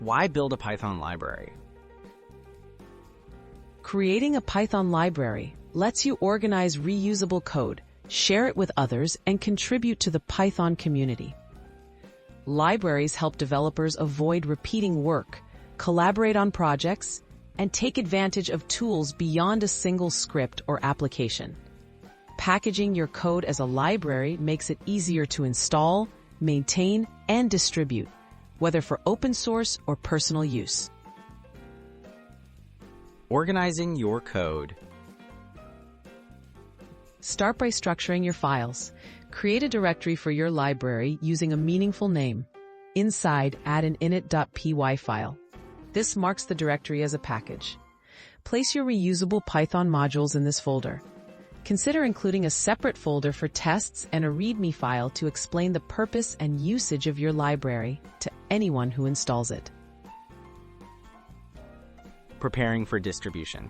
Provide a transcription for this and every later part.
Why build a Python library? Creating a Python library lets you organize reusable code, share it with others, and contribute to the Python community. Libraries help developers avoid repeating work, collaborate on projects, and take advantage of tools beyond a single script or application. Packaging your code as a library makes it easier to install, maintain, and distribute, whether for open source or personal use. Organizing your code. Start by structuring your files. Create a directory for your library using a meaningful name. Inside, add an init.py file. This marks the directory as a package. Place your reusable Python modules in this folder. Consider including a separate folder for tests and a README file to explain the purpose and usage of your library to anyone who installs it. Preparing for distribution.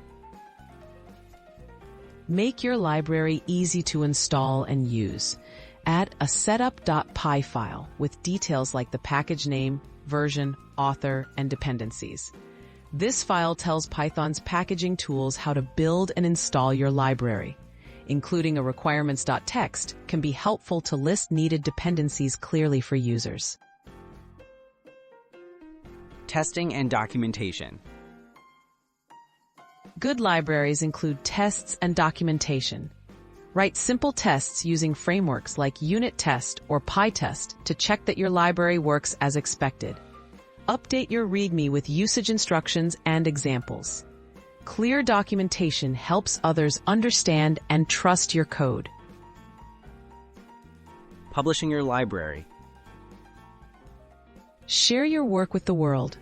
Make your library easy to install and use. Add a setup.py file with details like the package name, version, author, and dependencies. This file tells Python's packaging tools how to build and install your library. Including a requirements.txt can be helpful to list needed dependencies clearly for users. Testing and documentation. Good libraries include tests and documentation. Write simple tests using frameworks like unit test or PyTest to check that your library works as expected. Update your README with usage instructions and examples. Clear documentation helps others understand and trust your code. Publishing your library. Share your work with the world.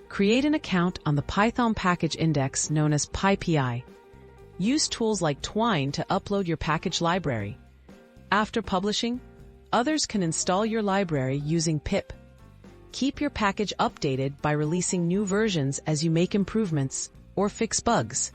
Create an account on the Python package index known as PyPI. Use tools like Twine to upload your package library. After publishing, others can install your library using pip. Keep your package updated by releasing new versions as you make improvements or fix bugs.